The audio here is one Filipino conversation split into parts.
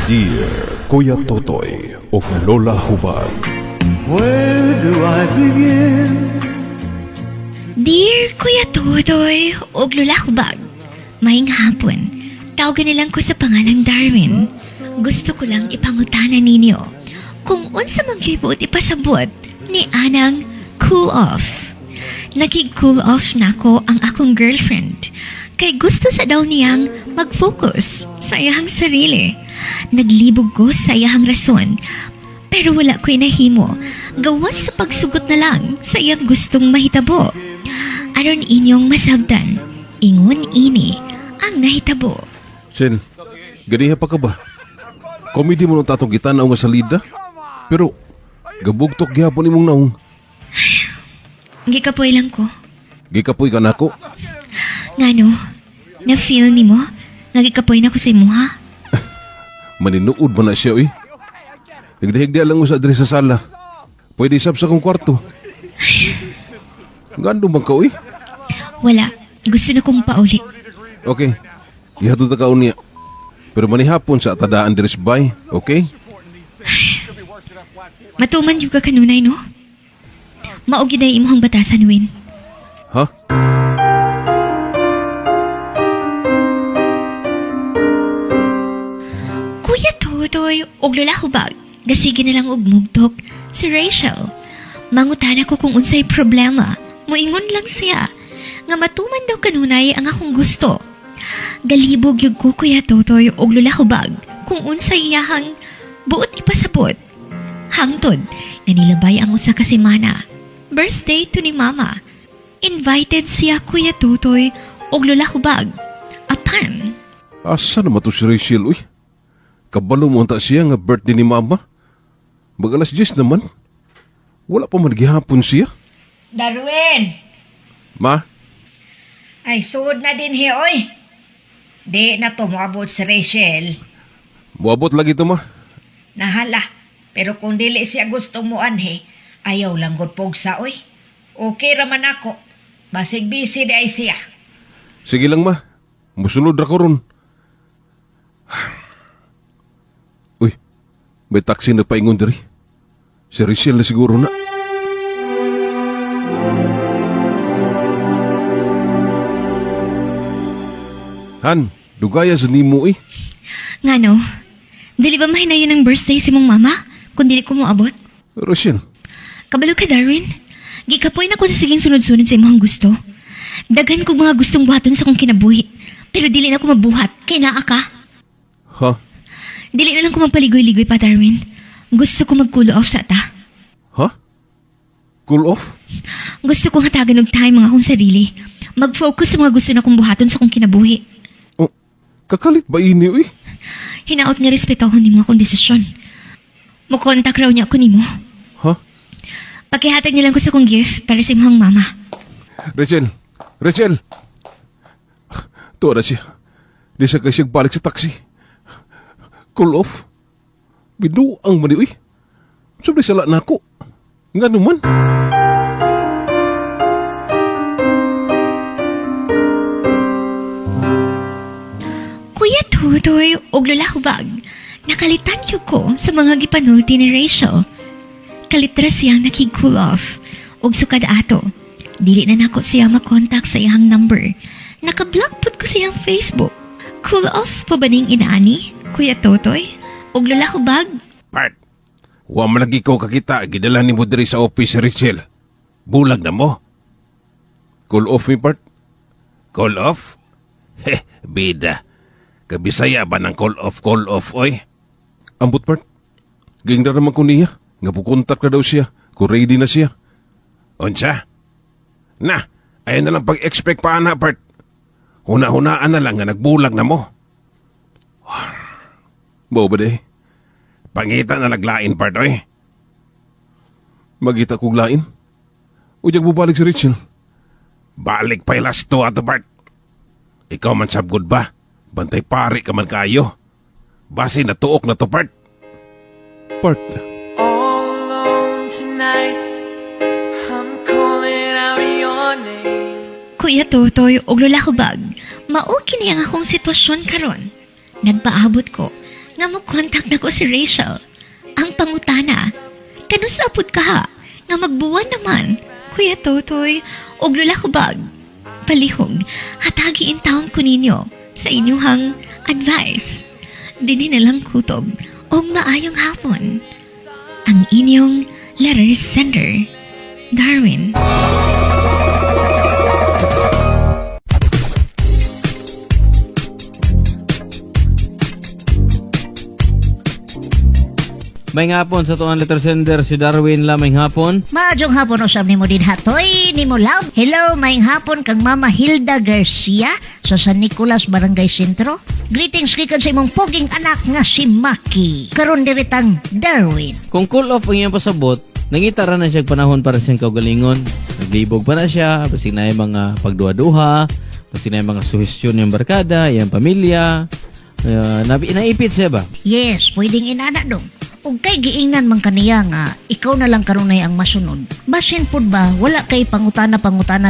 Dear Kuya Totoy o Lola Hubag. Where do I begin? Dear Kuya Totoy o Lola Hubag, maing hapon. Tawagan nilang ko sa pangalang Darwin. Gusto ko lang ipangutanan ninyo kung unsa magkibot ipasabot ni Anang cool off. Nakig-cool off na ko ang akong girlfriend kay gusto sa daw niyang mag-focus sa iyang sarili. Naglibog ko sa iyang rason pero wala ko'y nahimo gawas sa pagsugot na lang sa iyang gustong mahitabo. Aron inyong masabdan, ingon ini ang nahitabo. Sen, ganiha pa ka ba? Komedi mo nung tatong kita na nga salida. Pero, gabugtok gihapon imong naong. Gikapoy lang ko. Gikapoy ka na ako. Ngano, na-feel ni mo? Nagikapoy na ko sa imo ha? Maninuod mo na siya, uy. Nagdahigda lang mo sa adres sa sala. Pwede isap sa kong kwarto. Gando bang ka, uy? Wala, gusto na kong paulit. Okay, ihatod na ka unya. Pero manihapon sa atadaan deres bay, okay? Matuman yung ka kanunay, no? Maogi na imuhang batasan, Win. Ha? Kuya Totoy, og Lola Hubag, gasigi na lang og mugtok si Rachel. Mangutana ko kung unsay problema, muingon lang siya, nga matuman daw kanunay ang akong gusto. Galibog yung ko, Kuya Totoy, og Lola Hubag, kung unsay iyahang buot ipasabot. Hangtod, nga nilabay ang usa ka semana. Birthday to ni Mama. Invited siya, Kuya Totoy, og Lola Hubag. Apan, Asa naman to si Rachel, uy? Kabalo mo unta siya nga birthday ni Mama. Mag-alas 10 naman. Wala pa man gihapon siya. Darwin! Ma, Ay, suod na din he, oy. Di na to moabot si Rachel. buabot lagi to, ma. Nahala. Pero kung dili siya gusto mo anhe, ayaw lang gud pogsa, oy. Okay raman ako. Basig busy di ay siya. Sige lang, ma. Musulod ra ko ron. Uy, may taxi na paingon diri. Si Rachel na siguro na. Han, dugaya sa nimo eh. ngano, dili ba mahinayon ang birthday si mong mama, kung dili ko mo abot? Rachel, Kabalo ka, Darwin. Gikapoy na ko sa siging sunod-sunod sa imong gusto. Daghan ko mga gustong buhaton sa kong kinabuhi. Pero dili na ko mabuhat, kay naa ka. ha? Dili na lang ko magpaligoy-ligoy pa, Darwin. Gusto ko mag-cool off sa ta. Ha? Cool off? Gusto kong hatagan og time mga akong sarili. Mag-focus sa mga gusto na kong buhaton sa kong kinabuhi. Oh, kakalit ba ini, uy? Hinaot nga respetahon nimo akong desisyon. Mukontak raw niya ako nimo. Ha? Pakihatag nilang ko sa kong gift para sa imong mama. Rachel! Rachel! Tuwa na siya. Di siya kasi balik sa taxi. Cool off? Binuang mani, uy. Sabi sala na ako. Nga naman. Kuya Totoy og Lola Hubag, nakalitan yun ko sa mga gipanulti ni Rachel. Kalitra siyang nakig-cool off og sukad ato. Dili na nako siya makontak sa iyang number. Naka-block pud ko siyang Facebook. Cool off pa ba ning inaani, Kuya Totoy og Lola Hubag? Part, wa man lagi ko kakita. Gidala ni mo diri sa office, Rachel. Bulag na mo. Cool off mi, Part? Call off? Heh, bida. Kabisaya ba ng call off, oy? Ambot, Part. Gingda naman ko niya. Nga pukontak na daw siya. Kung ready na siya. Unsa? Na, ayun na lang pag-expect pa na, Part. Huna-hunaan na lang nga nagbulag na mo. Bao ba de? Pangita na laglain, Part, oy. Magita kong lain? Udyag mo balik si Rachel. Balik pa ilas to ato, Part. Ikaw man sabgod ba? Bantay pari ka man kayo. Basi natuok na to, Part. Part. All alone tonight, I'm calling out your name. Kuya Totoy og Lola Hubag, mao kini ang akong sitwasyon karon. Nagpaabot ko nga mo kontak na ko si Rachel. Ang pangutana, kanusapod ka ha, nga magbuwan naman, Kuya Totoy, og Lola Hubag. Palihog, hatagiin taon ko ninyo sa inyuhang advice. Dini na lang kutob og maayong hapon. Ang inyong letter sender, Darwin. May hapon sa tuang letter sender si Darwin lamay hapon. Maadjong hapon usab nimo din hatoy, nimo love. Hello, maing hapon kang Mama Hilda Garcia sa San Nicolas Barangay Sentro. Greetings gikan sa imong poging anak nga si Maki. Karon diritang Darwin. Kung cool off ang iyang pasabot, nangita ra na siya panahon para siyang kaugalingon. Naglibog pa na siya, basig na yung mga pagduha-duha, basig na yung mga suhestyon ng barkada, yung pamilya. Naipit siya ba? Yes, pwedeng inana dong. Ug kay giingnan man kaniya nga ikaw na lang karunay ang masunod. Basin pud ba wala kay pangutana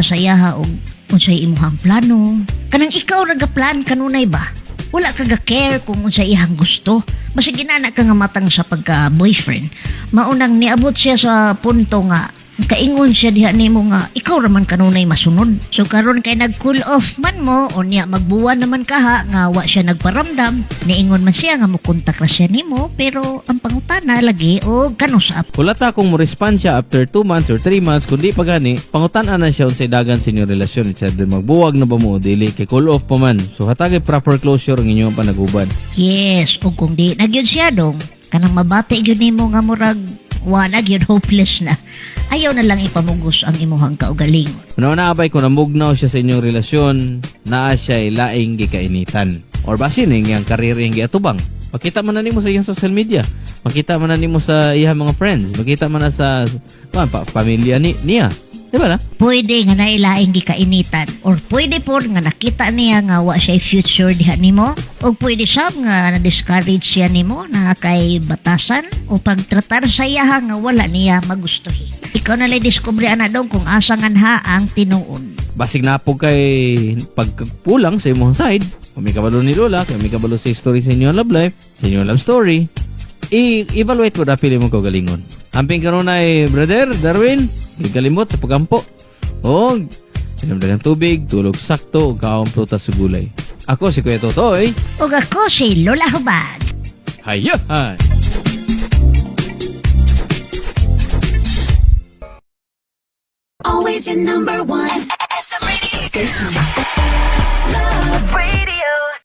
sa iyaha og unsay imong plano. Kanang ikaw nagaplan kanunay ba? Wala ka ga-care kung unsay iyang gusto. Basta ginana ka nga matang sa pagka-boyfriend. Maunang niabot siya sa punto nga kaingon siya diha nimo nga ikaw raman kanunay masunod. So karon kay nag-cool off man mo o niya magbuwan naman kaha nga wa siya nagparamdam. Niingon man siya nga mukontak ra siya nimo pero ang pangutana lagi o kanusap. Wala ta kung mo-respond siya after 2 months or 3 months, kundi pa gani, pangutan-an na siya unsay dagan sa inyong relasyon. It's either magbuwag na ba mo o dili, kay cool off pa man. So hatagay proper closure ang inyong panaguban. Yes, ug kung di nagyud siya dong, kanang mabati gyud nimo nga murag wala gyud hopeless na. Ayaw na lang ipamugos ang imuhang kaugalingon. Una abay kung namugnaw siya sa inyong relasyon, naa siya laing gikainitan. Or basin ang karir yung giatubang. Makita man na nimo sa iyang social media. Makita man na nimo sa iyang mga friends. Makita man na sa pamilya niya. Di ba na? Pwede nga nailaing gikainitan or pwede po nga nakita niya nga wa siya future diha nimo o pwede sab nga na-discourage siya nimo na kay batasan o pagtratar sa iya nga wala niya magustuhin. Ikaw na lang diskubre ana dong kung asa nga ang tinuod. Basig na po kay pagpulang sa imong side. Kung may kabalo ni Lola, kung may kabalo sa story sa inyong love life, sa inyong love story, i-evaluate mo na pili mong kaugalingon. Amping karon ay brother Darwin, di kalimot sa pagampo. O, inom dagang tubig, tulog sakto, ug kaong prutas sa gulay. Ako si Kuya Totoy. Ug ako si Lola Hubag. Hayahan! Always your number one. SM radio station. Love radio.